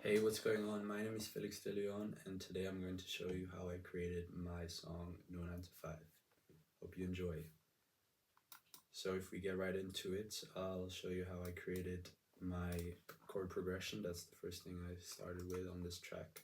Hey, what's going on? My name is Felix de Leon, and today I'm going to show you how I created my song No 9 to 5. Hope you enjoy. So, if we get right into it, I'll show you how I created my chord progression. That's the first thing I started with on this track.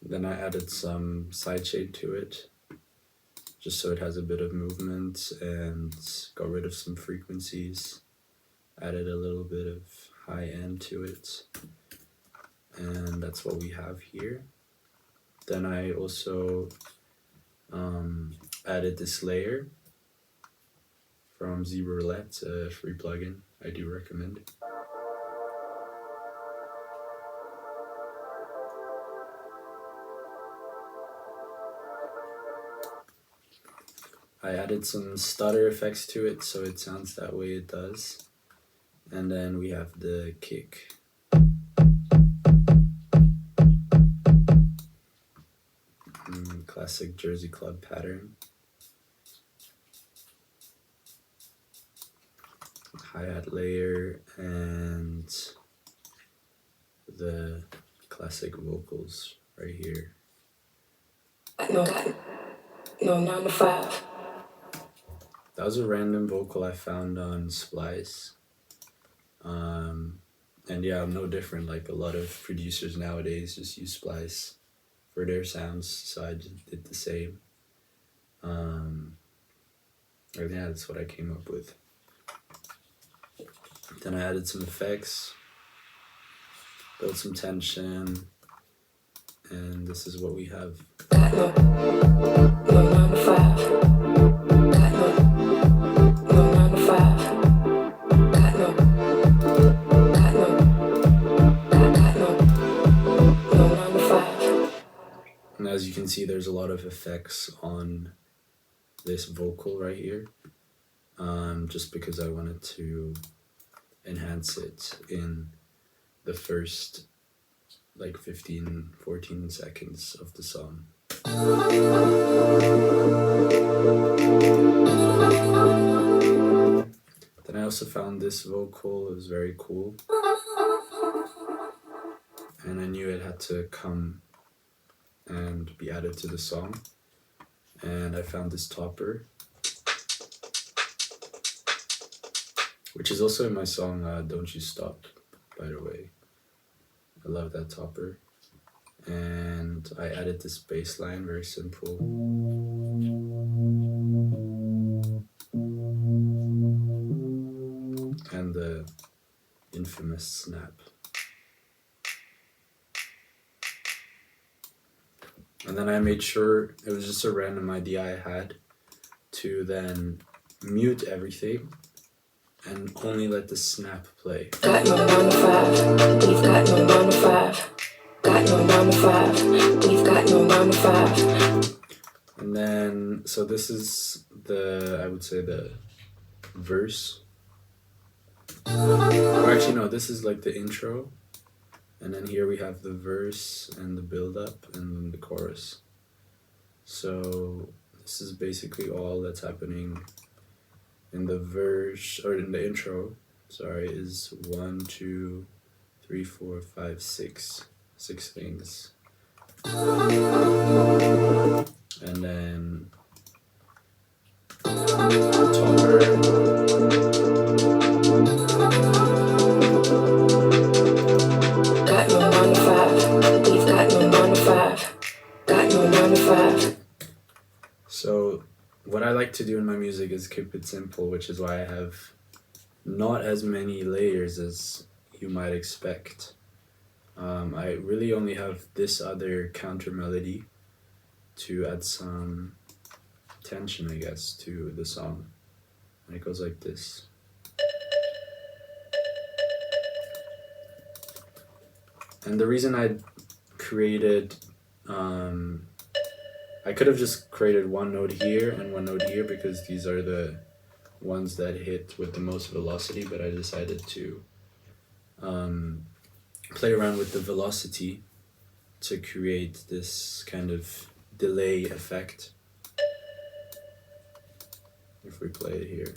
Then I added some sidechain to it, just so it has a bit of movement, and got rid of some frequencies. Added a little bit of high end to it, and that's what we have here. Then I also added this layer from Zebra Roulette, a free plugin I do recommend. I added some stutter effects to it so it sounds that way it does. And then we have the kick. Classic Jersey Club pattern. Hi-hat layer and the classic vocals right here. No, 9 to 5. That was a random vocal I found on Splice. And yeah, I'm no different. Like a lot of producers nowadays just use Splice for their sounds, so I just did the same. And yeah, that's what I came up with. Then I added some effects, built some tension, and this is what we have. Got no 9 to 5. Got no 9 to 5. Got no 9 to 5. And as you can see, there's a lot of effects on this vocal right here, just because I wanted to enhance it in the first like 14 seconds of the song. Then I also found this vocal, it was very cool, and I knew it had to come and be added to the song. And I found this topper, which is also in my song Don't You Stop, by the way. I love that topper. And I added this bass line, very simple. And the infamous snap. And then I made sure, it was just a random idea I had, to then mute everything and only let the snap play. Got no 9 to 5. We've got no 9 to 5. Got no 9 to 5. We've got no 9 to 5. And then, so this is I would say the verse. Or actually, no, this is like the intro. And then here we have the verse and the build up and then the chorus. So this is basically all that's happening in the verse, or in the intro, sorry, is 1, 2, 3, 4, 5, 6 things. And then topper. Got no 9 to 5. We've got no 9 to 5. Got no 9 to 5. So what I like to do in my music is keep it simple, which is why I have not as many layers as you might expect. I really only have this other counter melody to add some tension, I guess, to the song. And it goes like this. And the reason I created, I could have just created one note here and one note here because these are the ones that hit with the most velocity, but I decided to play around with the velocity to create this kind of delay effect. If we play it here.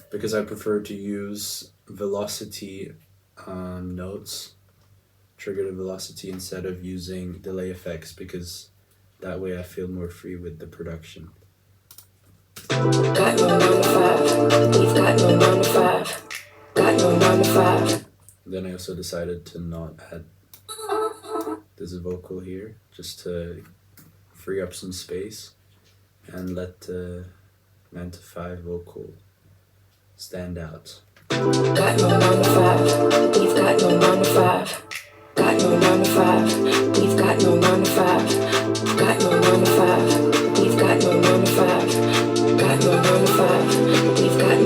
Because I prefer to use velocity notes, trigger the velocity instead of using delay effects, because that way I feel more free with the production. Got no 9 to 5. We've got no 9 to 5. Got no 9 to 5. Then I also decided to not add this vocal here, just to free up some space and let the 9 to 5 vocal stand out. Got no 9 to 5. We've got no 9 to 5. Got no 9 to 5. We've got no 9 to 5. Got no 9 to 5. We've got no 9 to 5. Got no 9 to 5. We've got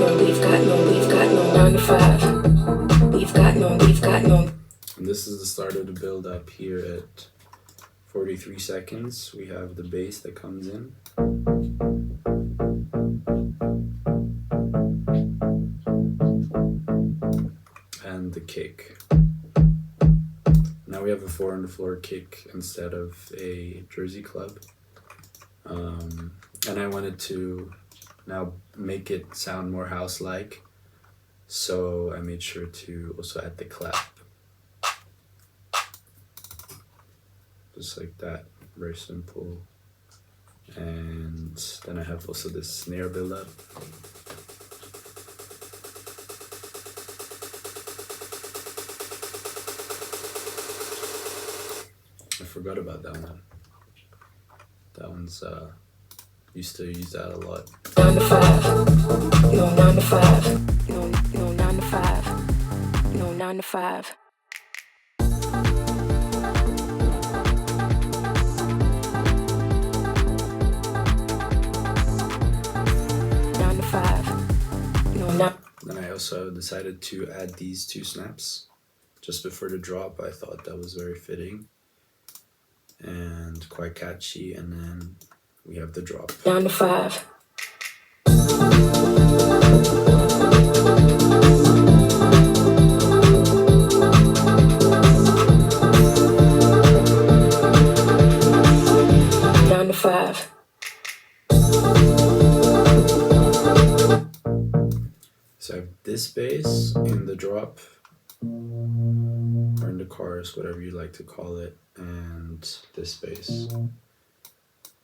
no 9 to 5. We've got no. And this is the start of the build up here at 43 seconds. We have the bass that comes in. And the kick. Now we have a 4 on the floor kick instead of a Jersey club. And I wanted to now make it sound more house-like, so I made sure to also add the clap. Just like that, very simple. And then I have also this snare build-up. I forgot about that one. That one's used to use that a lot. 9 to 5. No 9 to 5. No 9 to 5. No 9 to 5. Then I also decided to add these 2 snaps just before the drop. I thought that was very fitting and quite catchy. And then we have the drop. 9 to 5. So I have this bass in the drop, or in the chorus, whatever you like to call it, and this bass.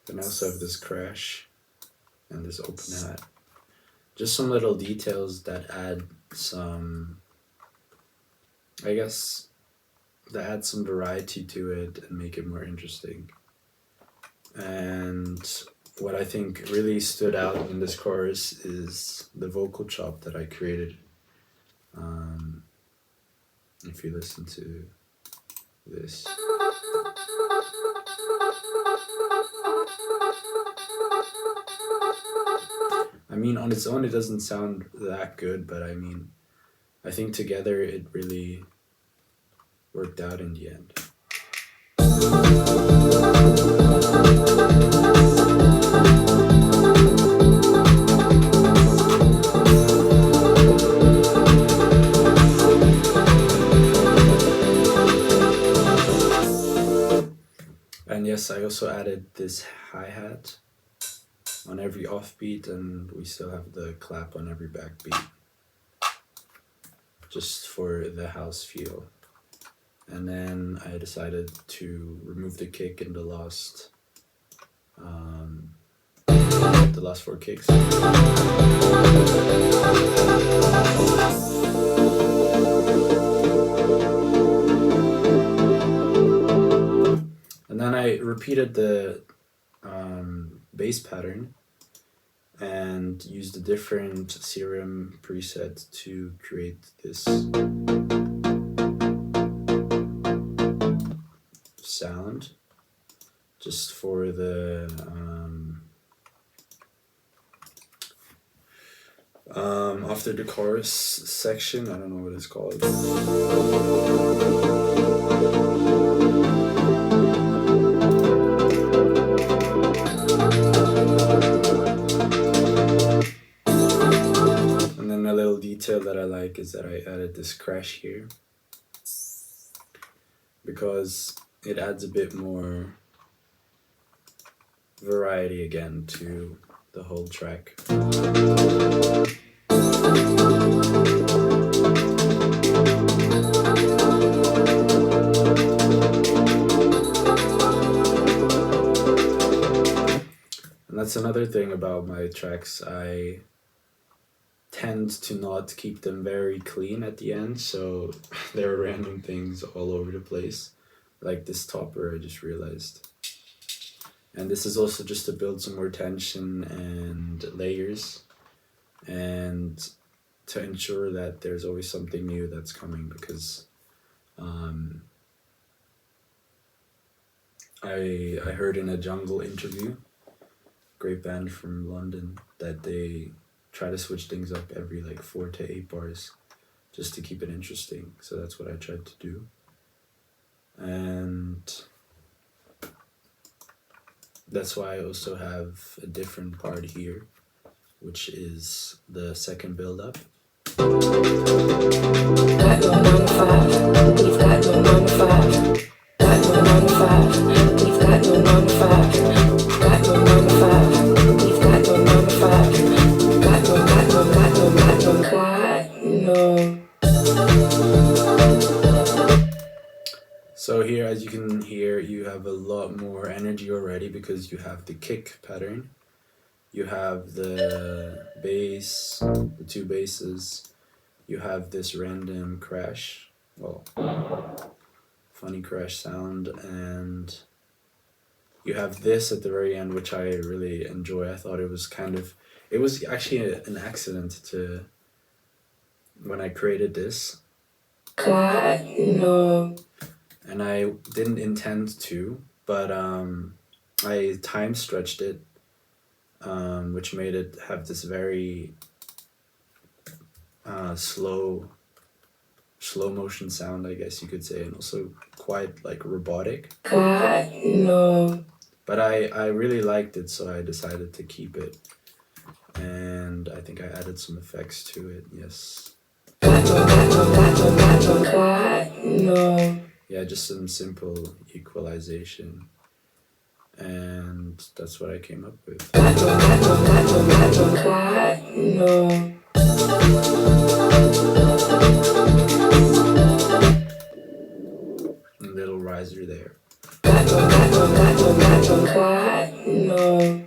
Then I also have this crash and this open hat. Just some little details that add some, I guess, that add some variety to it and make it more interesting. And what I think really stood out in this chorus is the vocal chop that I created. If you listen to this. I mean, on its own, it doesn't sound that good, but I mean, I think together it really worked out in the end. And yes, I also added this hi-hat on every offbeat, and we still have the clap on every backbeat, just for the house feel. And then I decided to remove the kick in the last 4 kicks. And then I repeated the bass pattern and used a different serum preset to create this sound, just for the after the chorus section. I don't know what it's called. And then a little detail that I like is that I added this crash here because it adds a bit more variety again to the whole track. And that's another thing about my tracks. I tend to not keep them very clean at the end, so there are random things all over the place. Like this topper, I just realized. And this is also just to build some more tension and layers, and to ensure that there's always something new that's coming, because I heard in a Jungle interview, great band from London, that they try to switch things up every like 4 to 8 bars just to keep it interesting. So that's what I tried to do. And that's why I also have a different part here, which is the second build up. Got no 9 to 5. We've got no 9 to 5. Got no 9 to 5. We've got no 9 to 5. Got no 9 to 5. We've got no 9 to 5. Got no. So here, as you can hear, you have a lot more energy already because you have the kick pattern. You have the bass, the two basses. You have this random crash, well, funny crash sound, and you have this at the very end, which I really enjoy. I thought it was actually an accident to when I created this. No. And I didn't intend to, but I time stretched it, which made it have this very slow motion sound, I guess you could say, and also quite like robotic. No. But I really liked it, so I decided to keep it, and I think I added some effects to it. Yes. No. Yeah, just some simple equalization, and that's what I came up with. No. A little riser there. No.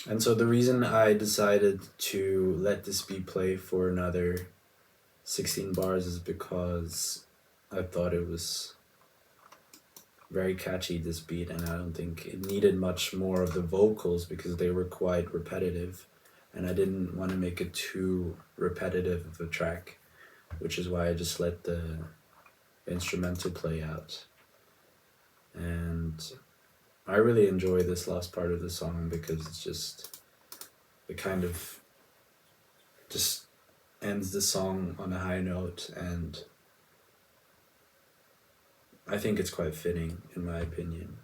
And so the reason I decided to let this beat play for another 16 bars is because I thought it was very catchy, this beat, and I don't think it needed much more of the vocals because they were quite repetitive, and I didn't want to make it too repetitive of a track, which is why I just let the instrumental play out. And I really enjoy this last part of the song because it's just, it kind of just ends the song on a high note, and I think it's quite fitting, in my opinion.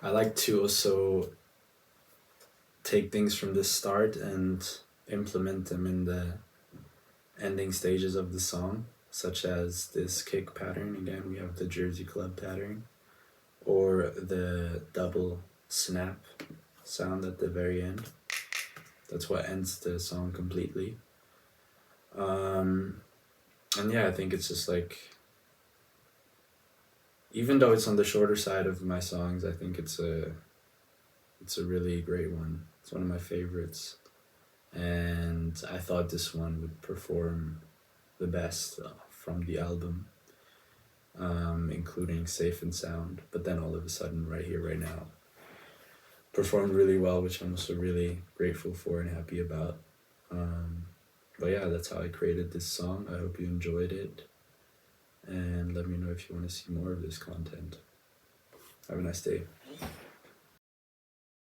I like to also take things from the start and implement them in the ending stages of the song, such as this kick pattern. Again, we have the Jersey Club pattern, or the double snap sound at the very end That's what ends the song completely. And yeah, I think it's just like, even though it's on the shorter side of my songs, I think it's a really great one. It's one of my favorites, and I thought this one would perform the best from the album, including Safe and Sound. But then all of a sudden, right here, right now, performed really well, which I'm also really grateful for and happy about. But yeah, that's how I created this song. I hope you enjoyed it, and let me know if you want to see more of this content. Have a nice day.